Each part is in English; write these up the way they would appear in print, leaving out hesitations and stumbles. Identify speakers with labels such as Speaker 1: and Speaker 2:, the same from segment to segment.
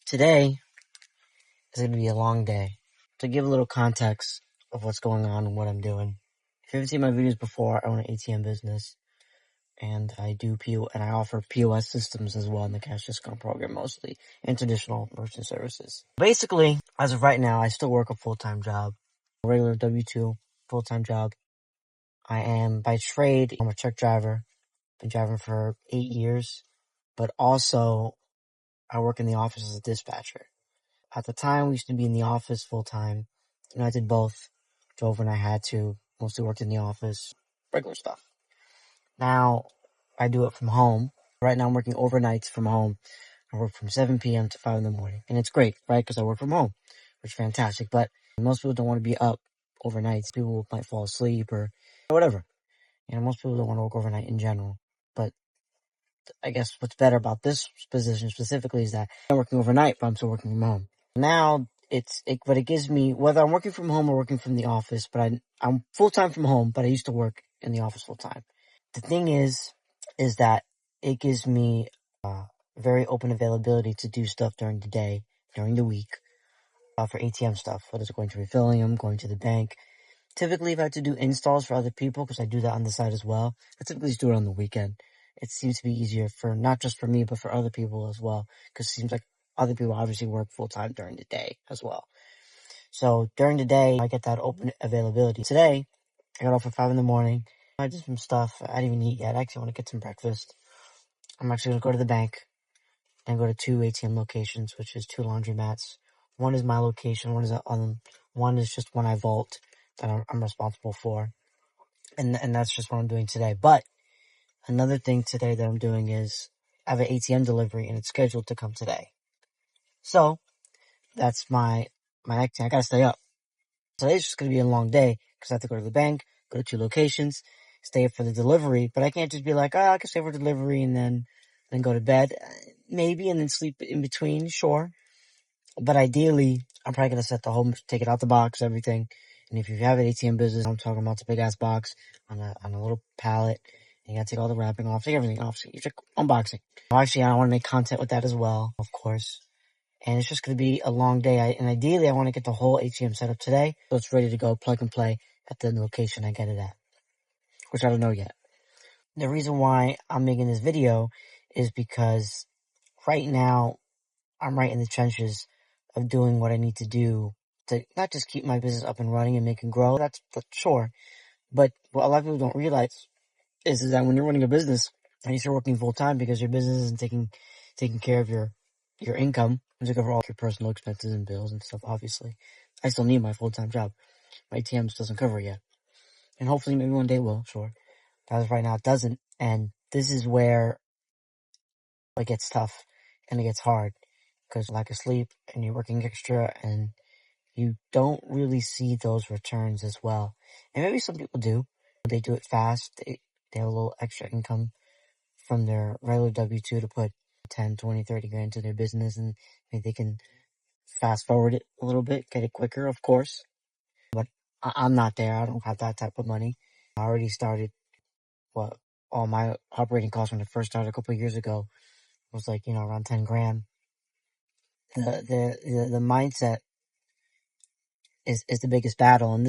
Speaker 1: Today is going to be a long day. To give a little context of what's going on and what I'm doing. If you haven't seen my videos before, I own an ATM business, and I offer POS systems as well in the cash discount program mostly, and traditional merchant services. Basically, as of right now, I still work a full-time job, a regular W-2 full-time job. I am by trade, I'm a truck driver. Been driving for 8 years, but also I work in the office as a dispatcher. At the time, we used to be in the office full time. I did both. Drove when I had to. Mostly worked in the office. Regular stuff. Now, I do it from home. Right now, I'm working overnights from home. I work from 7 p.m. to 5 in the morning. And it's great, right? Because I work from home, which is fantastic. But most people don't want to be up overnights. People might fall asleep or whatever. Most people don't want to work overnight in general. But I guess what's better about this position specifically is that I'm working overnight, but I'm still working from home. Now, but it gives me, whether I'm working from home or working from the office, but I'm full-time from home, but I used to work in the office full-time. The thing is that it gives me very open availability to do stuff during the day, during the week, for ATM stuff, whether it's going to refilling them, going to the bank. Typically, if I have to do installs for other people, because I do that on the side as well, I typically just do it on the weekend. It seems to be easier for, not just for me, but for other people as well, because it seems like other people obviously work full-time during the day as well. So during the day, I get that open availability. Today, I got off at 5 in the morning. I did some stuff. I didn't even eat yet. I actually want to get some breakfast. I'm actually going to go to the bank and go to 2 ATM locations, which is 2 laundromats. One is my location. One is just one I vault that I'm responsible for. And that's just what I'm doing today. But another thing today that I'm doing is I have an ATM delivery and it's scheduled to come today. So that's my next thing. I gotta stay up. Today's just gonna be a long day because I have to go to the bank, go to 2 locations, stay up for the delivery. But I can't just be like, I can stay for delivery and then go to bed. Maybe, and then sleep in between, sure. But ideally, I'm probably gonna set the home, take it out the box, everything. And if you have an ATM business, I'm talking about the big ass box on a little pallet. And you gotta take all the wrapping off, take everything off. So you're just unboxing. Actually, I want to make content with that as well, of course. And it's just going to be a long day. And ideally, I want to get the whole ATM set up today, so it's ready to go plug and play at the location I get it at, which I don't know yet. The reason why I'm making this video is because right now, I'm right in the trenches of doing what I need to do to not just keep my business up and running and make it grow. That's sure. But what a lot of people don't realize is that when you're running a business and you're working full time because your business isn't taking care of your income, to cover all your personal expenses and bills and stuff, obviously. I still need my full-time job. My ATMs doesn't cover it yet. And hopefully maybe one day will, sure. But as of right now, it doesn't. And this is where it gets tough and it gets hard because lack of sleep and you're working extra and you don't really see those returns as well. And maybe some people do. They do it fast. They have a little extra income from their regular W-2 to put 10, 20, 30 grand into their business, and maybe they can fast forward it a little bit, get it quicker, of course. But I'm not there. I don't have that type of money. I already started all my operating costs when I first started a couple of years ago was like, around 10 grand. The mindset is the biggest battle. And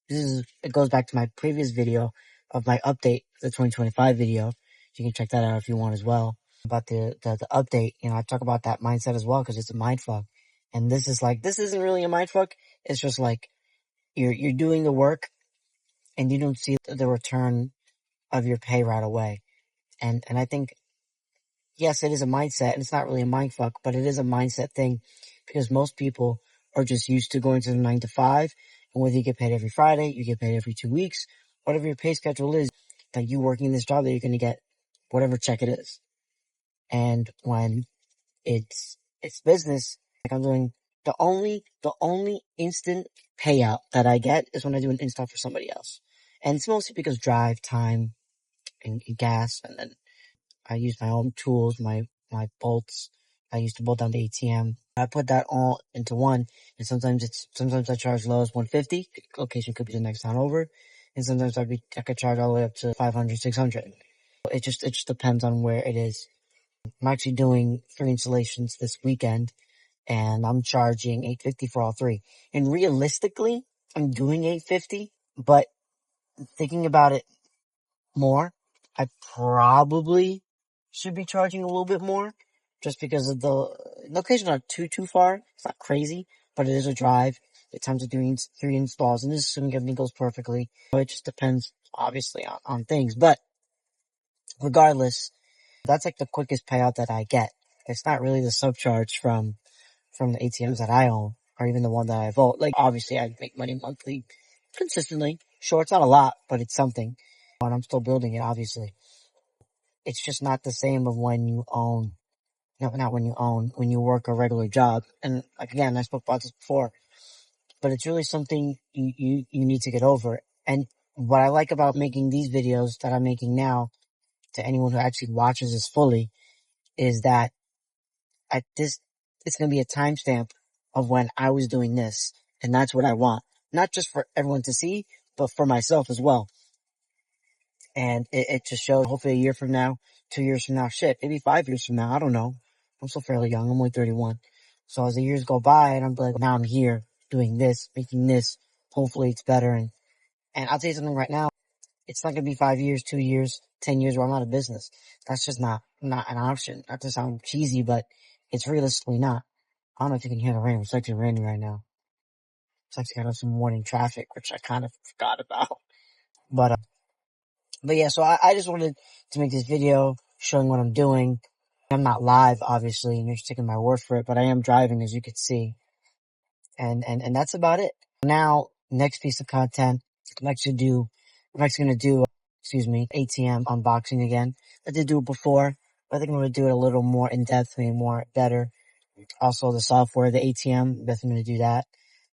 Speaker 1: it goes back to my previous video of my update, the 2025 video. You can check that out if you want as well. About the update, I talk about that mindset as well because it's a mindfuck. And this isn't really a mindfuck. It's just like you're doing the work and you don't see the return of your pay right away. And I think, yes, it is a mindset and it's not really a mindfuck, but it is a mindset thing because most people are just used to going to the 9 to 5. And whether you get paid every Friday, you get paid every 2 weeks, whatever your pay schedule is, that you working this job that you're going to get whatever check it is. And when it's business, like I'm doing, the only instant payout that I get is when I do an install for somebody else. And it's mostly because drive time and gas, and then I use my own tools, my bolts. I used to bolt down the ATM. I put that all into one, and sometimes I charge low as 150. Location could be the next town over, and sometimes I could charge all the way up to 500, 600. It just depends on where it is. I'm actually doing 3 installations this weekend, and I'm charging $850 for all 3. And realistically, I'm doing $850, but thinking about it more, I probably should be charging a little bit more, just because of the location's not too far. It's not crazy, but it is a drive. The times of doing 3 installs, and this is assuming everything goes perfectly. So it just depends, obviously, on things. But regardless, that's like the quickest payout that I get. It's not really the subcharge from the ATMs that I own, or even the one that I vote. Like, obviously, I make money monthly consistently. Sure, it's not a lot, but it's something. And I'm still building it, obviously. It's just not the same of when you own, no, not when you own, when you work a regular job. And like, again, I spoke about this before, but it's really something you need to get over. And what I like about making these videos that I'm making now, to anyone who actually watches this fully, is that it's going to be a timestamp of when I was doing this. And that's what I want. Not just for everyone to see, but for myself as well. And it just shows, hopefully a year from now, 2 years from now, shit, maybe 5 years from now, I don't know. I'm still fairly young. I'm only 31. So as the years go by, and I'm like, now I'm here doing this, making this. Hopefully it's better. And I'll tell you something right now. It's not going to be 5 years, 2 years, 10 years where I'm out of business. That's just not an option. Not to sound cheesy, but it's realistically not. I don't know if you can hear the rain. It's actually raining right now. It's actually got some morning traffic, which I kind of forgot about. But yeah, so I just wanted to make this video showing what I'm doing. I'm not live, obviously, and you're just taking my word for it, but I am driving, as you can see. And that's about it. Now, next piece of content, I'm actually gonna do, ATM unboxing again. I did do it before, but I think I'm gonna do it a little more in depth, maybe more better. Also, the software, the ATM, definitely going to do that.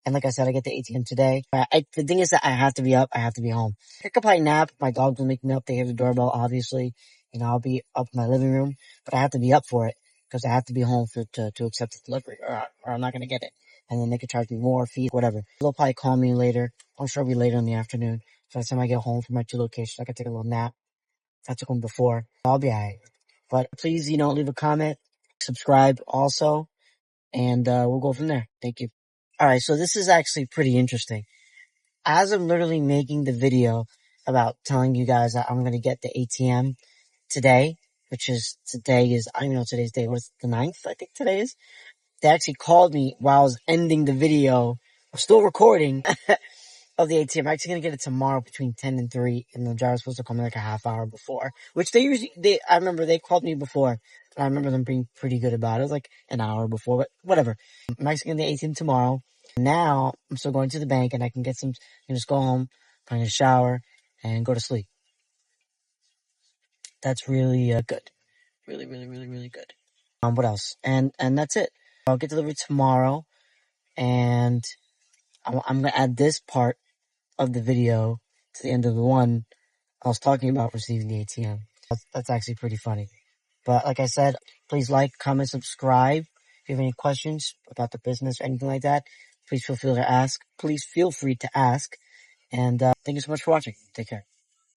Speaker 1: And like I said, I get the ATM today. The thing is that I have to be up. I have to be home. I could probably nap. My dog will make me up. They hear the doorbell, obviously. I'll be up in my living room, but I have to be up for it because I have to be home to accept the delivery, or I'm not going to get it. And then they could charge me more fees, whatever. They'll probably call me later. I'm sure it'll be later in the afternoon. So by the time I get home from my 2 locations, I can take a little nap. I took one before. I'll be alright. But please, leave a comment, subscribe also, and we'll go from there. Thank you. Alright, so this is actually pretty interesting. As I'm literally making the video about telling you guys that I'm gonna get the ATM today, I don't even know today's day, what's the 9th, I think today is? They actually called me while I was ending the video. I'm still recording of the ATM. I'm actually gonna get it tomorrow between 10 and 3, and the driver's supposed to call me like a half hour before, which I remember they called me before, but I remember them being pretty good about it. It was like an hour before, but whatever. I'm actually getting the ATM tomorrow. Now, I'm still going to the bank, and I can just go home, find a shower, and go to sleep. That's really, good. Really, really, really, really good. What else? And that's it. I'll get delivered tomorrow, and I'm gonna add this part of the video to the end of the one I was talking about receiving the ATM. That's actually pretty funny. But like I said, please like, comment, subscribe. If you have any questions about the business or anything like that, please feel free to ask. And thank you so much for watching. Take care.